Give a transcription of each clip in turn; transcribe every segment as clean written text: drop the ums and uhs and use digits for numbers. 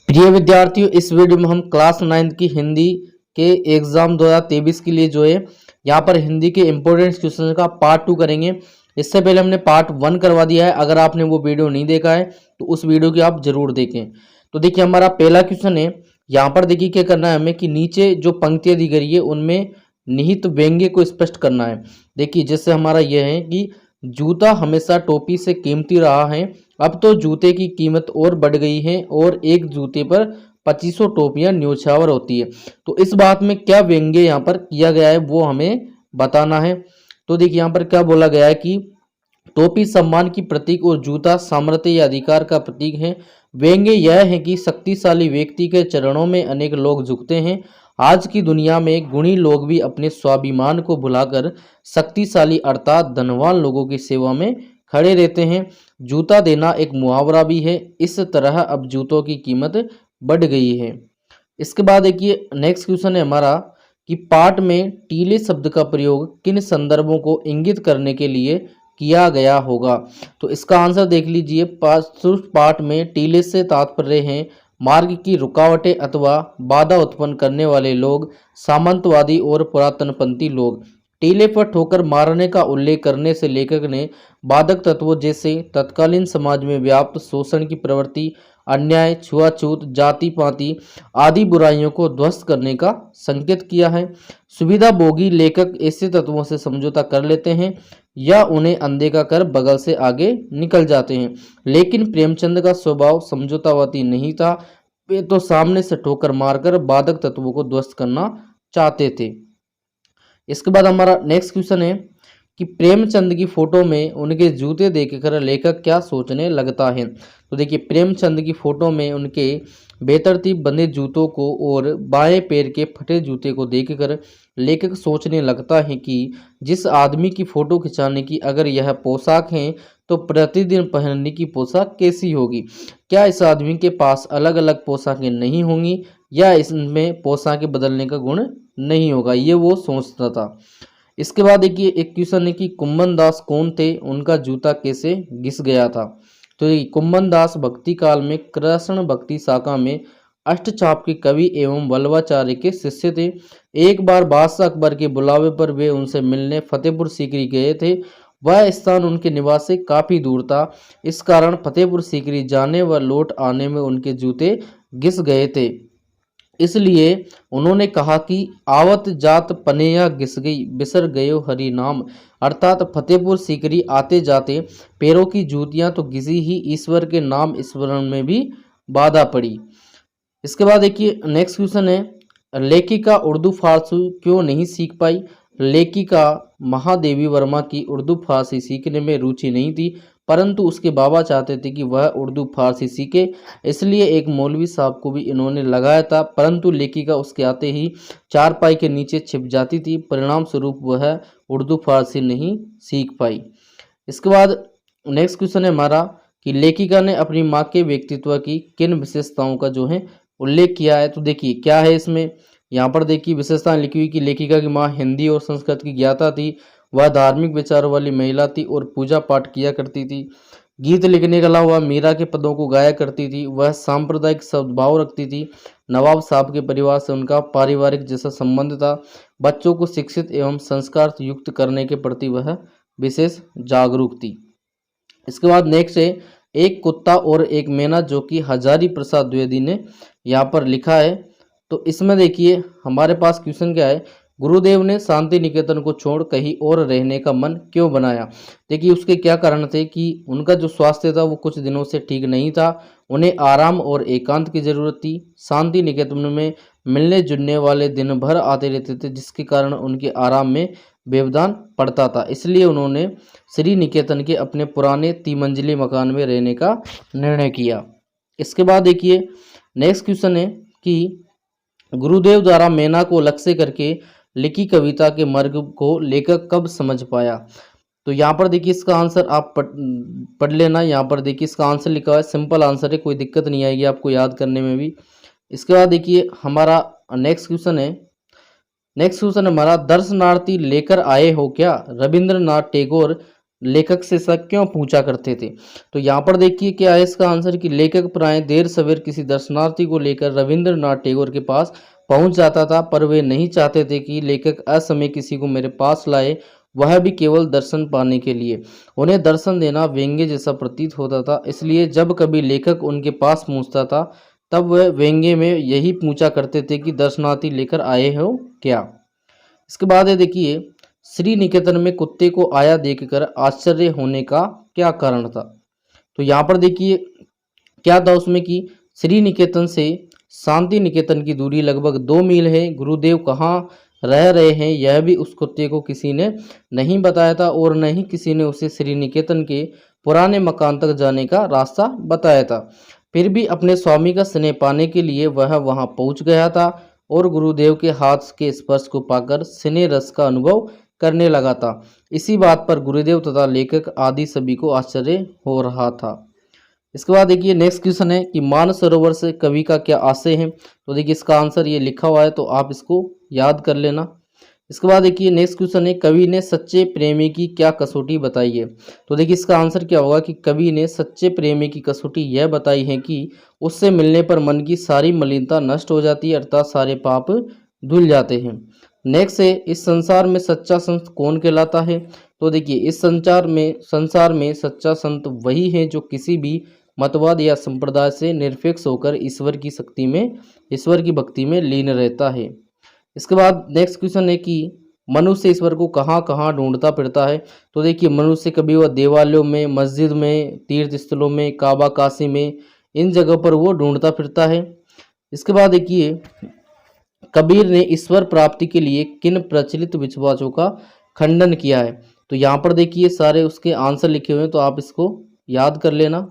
प्रिय विद्यार्थियों, इस वीडियो में हम क्लास 9 की हिंदी के एग्जाम 2023 के लिए जो है यहाँ पर हिंदी के इंपॉर्टेंट क्वेश्चन का पार्ट 2 करेंगे। इससे पहले हमने पार्ट 1 करवा दिया है। अगर आपने वो वीडियो नहीं देखा है तो उस वीडियो की आप जरूर देखें। तो देखिए, हमारा पहला क्वेश्चन है। यहाँ पर देखिए क्या करना है हमें कि नीचे जो पंक्तियाँ दी गई है उनमें निहित व्यंग्य को स्पष्ट करना है। देखिए, जैसे हमारा यह है कि जूता हमेशा टोपी से कीमती रहा है, अब तो जूते की कीमत और बढ़ गई है और एक जूते पर 2500 टोपियां न्योछावर होती है। तो इस बात में क्या व्यंग्य यहाँ पर किया गया है वो हमें बताना है। तो देखिए, यहाँ पर क्या बोला गया है कि टोपी सम्मान की प्रतीक और जूता सामर्थ्य या अधिकार का प्रतीक है। व्यंग्य यह है कि शक्तिशाली व्यक्ति के चरणों में अनेक लोग झुकते हैं। आज की दुनिया में गुणी लोग भी अपने स्वाभिमान को भुलाकर शक्तिशाली अर्थात धनवान लोगों की सेवा में खड़े रहते हैं। जूता देना एक मुहावरा भी है। इस तरह अब जूतों की कीमत बढ़ गई है। इसके बाद देखिए, नेक्स्ट क्वेश्चन है हमारा कि पाठ में टीले शब्द का प्रयोग किन संदर्भों को इंगित करने के लिए किया गया होगा। तो इसका आंसर देख लीजिए। पाठ में टीले से तात्पर्य है मार्ग की रुकावटें अथवा बाधा उत्पन्न करने वाले लोग, सामंतवादी और पुरातनपंथी लोग। टीले पर ठोकर मारने का उल्लेख करने से लेखक ने बाधक तत्वों जैसे तत्कालीन समाज में व्याप्त शोषण की प्रवृत्ति, अन्याय, छुआछूत, जाति पाति आदि बुराइयों को ध्वस्त करने का संकेत किया है। सुविधा भोगी लेखक ऐसे तत्वों से समझौता कर लेते हैं या उन्हें अनदेखा कर बगल से आगे निकल जाते हैं। लेकिन प्रेमचंद का स्वभाव समझौतावादी नहीं था। वे तो सामने से ठोकर मारकर बाधक तत्वों को ध्वस्त करना चाहते थे। इसके बाद हमारा नेक्स्ट क्वेश्चन है कि प्रेमचंद की फोटो में उनके जूते देखकर लेखक क्या सोचने लगता है। तो देखिए, प्रेमचंद की फोटो में उनके बेतरतीब बंधे जूतों को और बाएं पैर के फटे जूते को देखकर लेखक सोचने लगता है कि जिस आदमी की फोटो खिंचाने की अगर यह पोशाक है तो प्रतिदिन पहनने की पोशाक कैसी होगी। क्या इस आदमी के पास अलग अलग पोशाकें नहीं होंगी या इसमें पोशाकें बदलने का गुण नहीं होगा, ये वो सोचता था। इसके बाद देखिए, एक क्वेश्चन है कि कुम्मन दास कौन थे, उनका जूता कैसे घिस गया था। तो कुम्मन दास भक्ति काल में कृष्ण भक्ति शाखा में अष्टचाप के कवि एवं वल्लभाचार्य के शिष्य थे। एक बार बादशाह अकबर के बुलावे पर वे उनसे मिलने फतेहपुर सीकरी गए थे। वह स्थान उनके निवास से काफी दूर था। इस कारण फतेहपुर सीकरी जाने व लौट आने में उनके जूते घिस गए थे। इसलिए उन्होंने कहा कि आवत जात पनेया घिस गई बिसर गयो हरि नाम, अर्थात फतेहपुर सीकरी आते जाते पैरों की जूतियां तो घिसी ही, ईश्वर के नाम स्मरण में भी बाधा पड़ी। इसके बाद देखिए, नेक्स्ट क्वेश्चन है लेखिका उर्दू फारसी क्यों नहीं सीख पाई। लेखिका महादेवी वर्मा की उर्दू फारसी सीखने में रुचि नहीं थी, परंतु उसके बाबा चाहते थे कि वह उर्दू फारसी सीखे, इसलिए एक मौलवी साहब को भी इन्होंने लगाया था, परंतु लेखिका उसके आते ही चारपाई के नीचे छिप जाती थी। परिणाम स्वरूप वह उर्दू फारसी नहीं सीख पाई। इसके बाद नेक्स्ट क्वेश्चन है हमारा कि लेखिका ने अपनी माँ के व्यक्तित्व की किन विशेषताओं का जो है उल्लेख किया है। तो देखिए क्या है इसमें, यहाँ पर देखिए विशेषताएं लिखी हुई कि लेखिका की माँ हिंदी और संस्कृत की ज्ञाता थी, वह धार्मिक विचारों वाली महिला थी और पूजा पाठ किया करती थी। गीत लिखने के अलावा मीरा के पदों को गाया करती थी। वह सांप्रदायिक सद्भाव रखती थी। नवाब साहब के परिवार से उनका पारिवारिक जैसा संबंध था। बच्चों को शिक्षित एवं संस्कार युक्त करने के प्रति वह विशेष जागरूक थी। इसके बाद नेक्स्ट है एक कुत्ता और एक मैना, जो कि हजारी प्रसाद द्विवेदी ने यहाँ पर लिखा है। तो इसमें देखिए हमारे पास क्वेश्चन क्या है, गुरुदेव ने शांति निकेतन को छोड़ कहीं और रहने का मन क्यों बनाया। देखिए उसके क्या कारण थे कि उनका जो स्वास्थ्य था वो कुछ दिनों से ठीक नहीं था, उन्हें आराम और एकांत की जरूरत थी। शांति निकेतन में मिलने जुलने वाले दिन भर आते रहते थे, जिसके कारण उनके आराम में व्यवधान पड़ता था। इसलिए उन्होंने श्री निकेतन के अपने पुराने 3 मंजिली मकान में रहने का निर्णय किया। इसके बाद देखिए नेक्स्ट क्वेश्चन है कि गुरुदेव द्वारा मैना को लक्ष्य करके लिखी कविता के मर्म को लेखक कब समझ पाया। तो यहाँ पर देखिए इसका आंसर आप पढ़ लेना। यहाँ पर देखिए इसका आंसर लिखा हुआ है, सिंपल आंसर है, कोई दिक्कत नहीं आएगी आपको याद करने में भी। इसके बाद देखिए हमारा नेक्स्ट क्वेश्चन है, हमारा दर्शनार्थी लेकर आए हो क्या। रविंद्रनाथ टैगोर लेखक से ऐसा क्यों पूछा करते थे। तो यहाँ पर देखिए क्या है इसका आंसर कि लेखक प्राय देर सवेर किसी दर्शनार्थी को लेकर रविंद्रनाथ टैगोर के पास पहुंच जाता था, पर वे नहीं चाहते थे कि लेखक असमय किसी को मेरे पास लाए, वह भी केवल दर्शन पाने के लिए। उन्हें दर्शन देना व्यंग्य जैसा प्रतीत होता था, इसलिए जब कभी लेखक उनके पास पहुंचता था तब वह व्यंग्य में यही पूछा करते थे कि दर्शनार्थी लेकर आए हो क्या। इसके बाद है देखिए श्री निकेतन में कुत्ते को आया देखकर आश्चर्य होने का क्या कारण था। तो यहाँ पर देखिए क्या था उसमें कि श्री निकेतन से शांति निकेतन की दूरी लगभग 2 मील है। गुरुदेव कहाँ रह रहे हैं यह भी उस कुत्ते को किसी ने नहीं बताया था, और न ही किसी ने उसे श्री निकेतन के पुराने मकान तक जाने का रास्ता बताया था। फिर भी अपने स्वामी का स्नेह पाने के लिए वह वहां पहुंच गया था और गुरुदेव के हाथ के स्पर्श को पाकर स्नेह रस का अनुभव करने लगा था। इसी बात पर गुरुदेव तथा लेखक आदि सभी को आश्चर्य हो रहा था। इसके बाद देखिए नेक्स्ट क्वेश्चन है कि मानसरोवर से कवि का क्या आशय है। तो देखिए इसका आंसर ये लिखा हुआ है, तो आप इसको याद कर लेना। इसके बाद देखिए नेक्स्ट क्वेश्चन है कवि ने सच्चे प्रेमी की क्या कसौटी बताई है। तो देखिए इसका आंसर क्या होगा कि कवि ने सच्चे प्रेमी की कसौटी यह बताई है कि उससे मिलने पर मन की सारी मलिनता नष्ट हो जाती है, अर्थात सारे पाप धुल जाते हैं। नेक्स्ट है इस संसार में सच्चा संत कौन कहलाता है। तो देखिए इस संसार में सच्चा संत वही है जो किसी भी मतवाद या संप्रदाय से निरपेक्ष होकर ईश्वर की भक्ति में लीन रहता है। इसके बाद नेक्स्ट क्वेश्चन है कि मनुष्य ईश्वर को कहाँ कहाँ ढूंढता फिरता है। तो देखिए मनुष्य कभी वह देवालयों में, मस्जिद में, तीर्थ स्थलों में, काबा काशी में, इन जगह पर वो ढूंढता फिरता है। इसके बाद देखिए कबीर ने ईश्वर प्राप्ति के लिए किन प्रचलित विश्वासों का खंडन किया है। तो यहाँ पर देखिए सारे उसके आंसर लिखे हुए हैं, तो आप इसको याद कर लेना।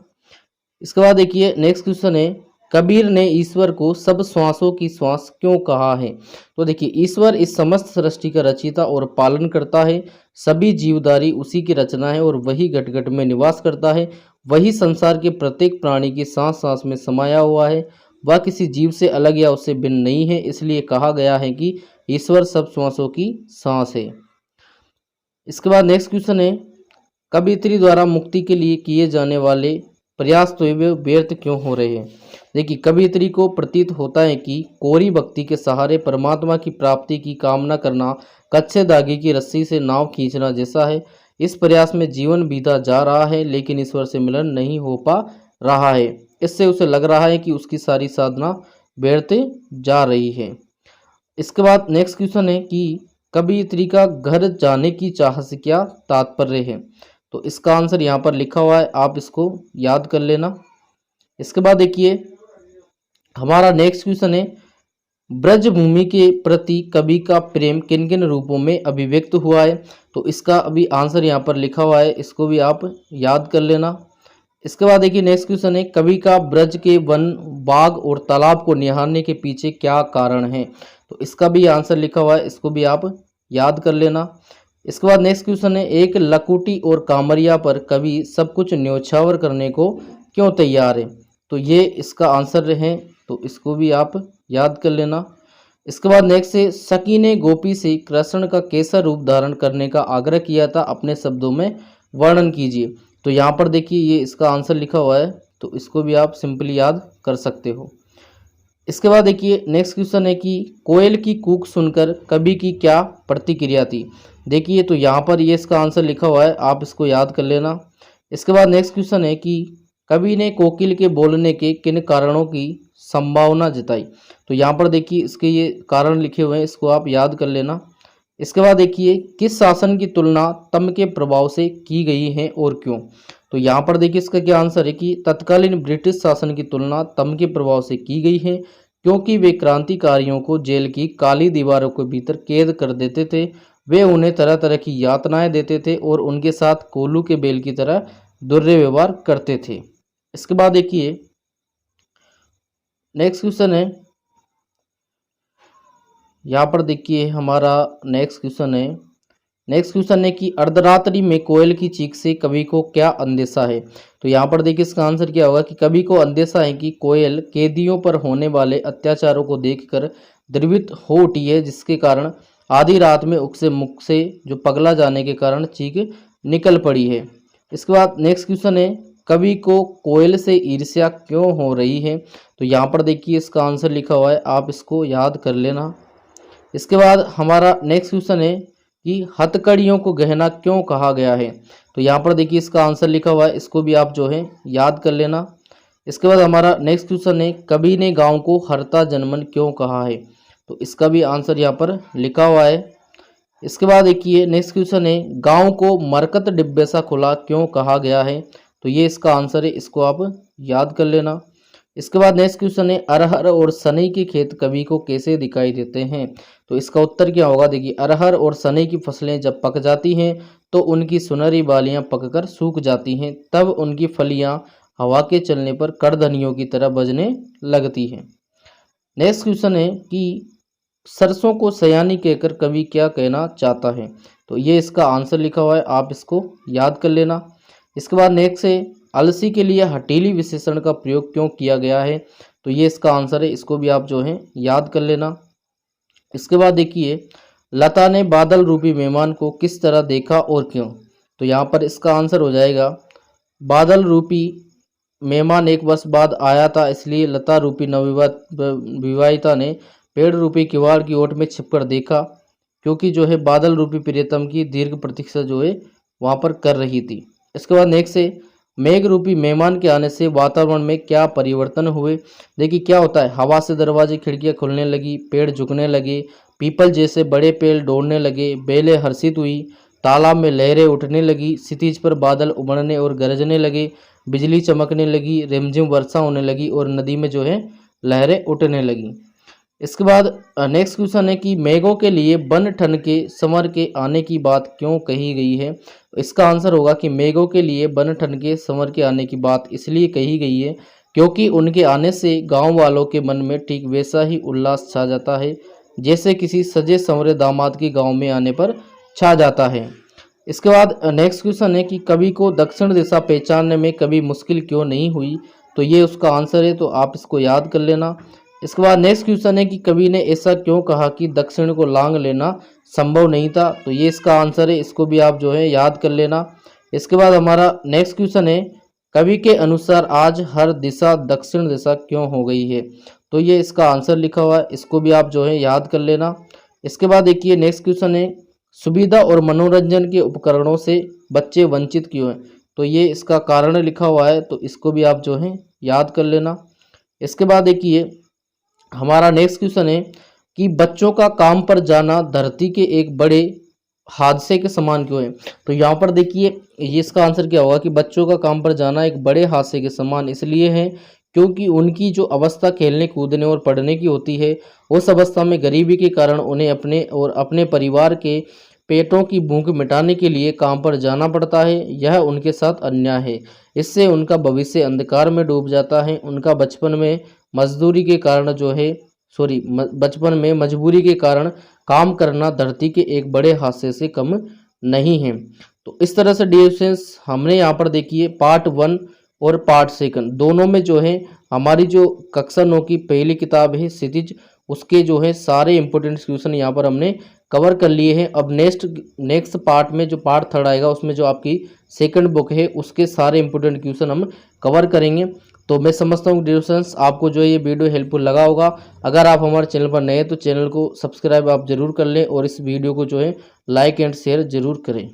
इसके बाद देखिए नेक्स्ट क्वेश्चन है कबीर ने ईश्वर को सब श्वासों की श्वास क्यों कहा है। तो देखिए ईश्वर इस समस्त सृष्टि का रचयिता और पालन करता है। सभी जीवधारी उसी की रचना है और वही घट घट में निवास करता है। वही संसार के प्रत्येक प्राणी की सांस सांस में समाया हुआ है। वह किसी जीव से अलग या उससे भिन्न नहीं है, इसलिए कहा गया है कि ईश्वर सब श्वासों की सांस है। इसके बाद नेक्स्ट क्वेश्चन है कवियत्री द्वारा मुक्ति के लिए किए जाने वाले प्रयास तो वे व्यर्थ क्यों हो रहे हैं। देखिए कवियत्री को प्रतीत होता है कि कोरी भक्ति के सहारे परमात्मा की प्राप्ति की कामना करना कच्चे धागे की रस्सी से नाव खींचना जैसा है। इस प्रयास में जीवन बीता जा रहा है लेकिन ईश्वर से मिलन नहीं हो पा रहा है। इससे उसे लग रहा है कि उसकी सारी साधना व्यर्थ जा रही है। इसके बाद नेक्स्ट क्वेश्चन है कि कवियत्री का घर जाने की चाह से क्या तात्पर्य है। तो इसका आंसर यहाँ पर लिखा हुआ है, आप इसको याद कर लेना। इसके बाद देखिए हमारा नेक्स्ट क्वेश्चन है ब्रजभूमि के प्रति कवि का प्रेम किन किन रूपों में अभिव्यक्त हुआ है। तो इसका अभी आंसर यहाँ पर लिखा हुआ है, इसको भी आप याद कर लेना। इसके बाद देखिए नेक्स्ट क्वेश्चन है कवि का ब्रज के वन, बाग और तालाब को निहारने के पीछे क्या कारण है। तो इसका भी आंसर लिखा हुआ है, इसको भी आप याद कर लेना। इसके बाद नेक्स्ट क्वेश्चन है एक लकुटी और कामरिया पर कवि सब कुछ न्योछावर करने को क्यों तैयार है। तो ये इसका आंसर है, तो इसको भी आप याद कर लेना। इसके बाद नेक्स्ट है सखी ने गोपी से कृष्ण का कैसा रूप धारण करने का आग्रह किया था, अपने शब्दों में वर्णन कीजिए। तो यहाँ पर देखिए ये इसका आंसर लिखा हुआ है, तो इसको भी आप सिंपली याद कर सकते हो। इसके बाद देखिए नेक्स्ट क्वेश्चन है कि कोयल की कूक सुनकर कवि की क्या प्रतिक्रिया थी। देखिए तो यहाँ पर ये इसका आंसर लिखा हुआ है, आप इसको याद कर लेना। इसके बाद नेक्स्ट क्वेश्चन है कि कवि ने कोकिल के बोलने के किन कारणों की संभावना जताई। तो यहाँ पर देखिए इसके ये कारण लिखे हुए हैं, इसको आप याद कर लेना। इसके बाद देखिए किस शासन की तुलना तम के प्रभाव से की गई है और क्यों। तो यहाँ पर देखिए इसका क्या आंसर है कि तत्कालीन ब्रिटिश शासन की तुलना तम के प्रभाव से की गई है क्योंकि वे क्रांतिकारियों को जेल की काली दीवारों के भीतर कैद कर देते थे। वे उन्हें तरह तरह की यातनाएं देते थे और उनके साथ कोल्हू के बैल की तरह दुर्व्यवहार करते थे। इसके बाद देखिए नेक्स्ट क्वेश्चन है, यहाँ पर देखिए हमारा नेक्स्ट क्वेश्चन है कि अर्धरात्रि में कोयल की चीख से कवि को क्या अंदेशा है। तो यहाँ पर देखिए इसका आंसर क्या होगा कि कवि को अंदेशा है कि कोयल कैदियों पर होने वाले अत्याचारों को देखकर द्रवित हो उठी है, जिसके कारण आधी रात में उसके मुख से जो पगला जाने के कारण चीख निकल पड़ी है। इसके बाद नेक्स्ट क्वेश्चन है, कवि को कोयल से ईर्ष्या क्यों हो रही है? तो यहाँ पर देखिए इसका आंसर लिखा हुआ है, आप इसको याद कर लेना। इसके बाद हमारा नेक्स्ट क्वेश्चन है कि हथकड़ियों को गहना क्यों कहा गया है? तो यहाँ पर देखिए इसका आंसर लिखा हुआ है, इसको भी आप जो है याद कर लेना। इसके बाद हमारा नेक्स्ट क्वेश्चन है, कवि ने गांव को हरता जनमन क्यों कहा है? तो इसका भी आंसर यहाँ पर लिखा हुआ है। इसके बाद देखिए नेक्स्ट क्वेश्चन है, गांव को मरकत डिब्बे सा खुला क्यों कहा गया है? तो ये इसका आंसर है, इसको आप याद कर लेना। इसके बाद नेक्स्ट क्वेश्चन है, अरहर और सनई के खेत कवि को कैसे दिखाई देते हैं? तो इसका उत्तर क्या होगा? देखिए अरहर और सनई की फसलें जब पक जाती हैं तो उनकी सुनहरी बालियां पककर सूख जाती हैं, तब उनकी फलियां हवा के चलने पर कड़धनियों की तरह बजने लगती हैं। नेक्स्ट क्वेश्चन है कि सरसों को सयानी कहकर कवि क्या कहना चाहता है? तो ये इसका आंसर लिखा हुआ है, आप इसको याद कर लेना। इसके बाद नेक्स्ट है, अलसी के लिए हठीली विशेषण का प्रयोग क्यों किया गया है? तो ये इसका आंसर है, इसको भी आप जो है याद कर लेना। इसके बाद देखिए, लता ने बादल रूपी मेहमान को किस तरह देखा और क्यों? तो यहाँ पर इसका आंसर हो जाएगा, बादल रूपी मेहमान एक वर्ष बाद आया था, इसलिए लता रूपी विवाहिता ने पेड़ रूपी किवाड़ की ओट में छिपकर देखा, क्योंकि जो है बादल रूपी प्रियतम की दीर्घ प्रतीक्षा जो है वहाँ पर कर रही थी। इसके बाद नेक्स्ट है, मेघ रूपी मेहमान के आने से वातावरण में क्या परिवर्तन हुए? देखिए क्या होता है, हवा से दरवाजे खिड़कियां खुलने लगी, पेड़ झुकने लगे, पीपल जैसे बड़े पेड़ दौड़ने लगे, बेलें हर्षित हुई, तालाब में लहरें उठने लगी, क्षितिज पर बादल उमड़ने और गरजने लगे, बिजली चमकने लगी, रिमझिम वर्षा होने लगी और नदी में जो है लहरें उठने लगी। इसके बाद नेक्स्ट क्वेश्चन है कि मेघों के लिए बन ठन के समर के आने की बात क्यों कही गई है? इसका आंसर होगा कि मेघों के लिए बन ठन के समर के आने की बात इसलिए कही गई है क्योंकि उनके आने से गांव वालों के मन में ठीक वैसा ही उल्लास छा जाता है जैसे किसी सजे संवरे दामाद के गांव में आने पर छा जाता है। इसके बाद नेक्स्ट क्वेश्चन है कि कवि को दक्षिण दिशा पहचानने में कभी मुश्किल क्यों नहीं हुई? तो ये उसका आंसर है, तो आप इसको याद कर लेना। इसके बाद नेक्स्ट क्वेश्चन है कि कवि ने ऐसा क्यों कहा कि दक्षिण को लांग लेना संभव नहीं था? तो ये इसका आंसर है, इसको भी आप जो है याद कर लेना। इसके बाद हमारा नेक्स्ट क्वेश्चन है, कवि के अनुसार आज हर दिशा दक्षिण दिशा क्यों हो गई है? तो ये इसका आंसर लिखा हुआ है, इसको भी आप जो है याद कर लेना। इसके बाद देखिए नेक्स्ट क्वेश्चन है, सुविधा और मनोरंजन के उपकरणों से बच्चे वंचित क्यों हैं? तो ये इसका कारण लिखा हुआ है, तो इसको भी आप जो है याद कर लेना। इसके बाद देखिए हमारा नेक्स्ट क्वेश्चन है कि बच्चों का काम पर जाना धरती के एक बड़े हादसे के समान क्यों है? तो यहाँ पर देखिए ये इसका आंसर क्या होगा कि बच्चों का काम पर जाना एक बड़े हादसे के समान इसलिए है क्योंकि उनकी जो अवस्था खेलने कूदने और पढ़ने की होती है उस अवस्था में गरीबी के कारण उन्हें अपने और अपने परिवार के पेटों की भूख मिटाने के लिए काम पर जाना पड़ता है। यह उनके साथ अन्याय है, इससे उनका भविष्य अंधकार में डूब जाता है। उनका बचपन में मजदूरी के कारण जो है बचपन में मजबूरी के कारण काम करना धरती के एक बड़े हादसे से कम नहीं है। तो इस तरह से डियर स्टूडेंट्स हमने यहाँ पर देखिए पार्ट 1 और पार्ट 2 दोनों में जो है हमारी जो कक्षा 9 की पहली किताब है क्षितिज, उसके जो है सारे इंपॉर्टेंट क्वेश्चन यहाँ पर हमने कवर कर लिए हैं। अब नेक्स्ट पार्ट में जो पार्ट 3 आएगा उसमें जो आपकी सेकंड बुक है उसके सारे इंपॉर्टेंट क्वेश्चन हम कवर करेंगे। तो मैं समझता हूँ डियर स्टूडेंट्स आपको जो ये वीडियो हेल्पफुल लगा होगा। अगर आप हमारे चैनल पर नए हैं तो चैनल को सब्सक्राइब आप जरूर कर लें और इस वीडियो को जो है लाइक एंड शेयर जरूर करें।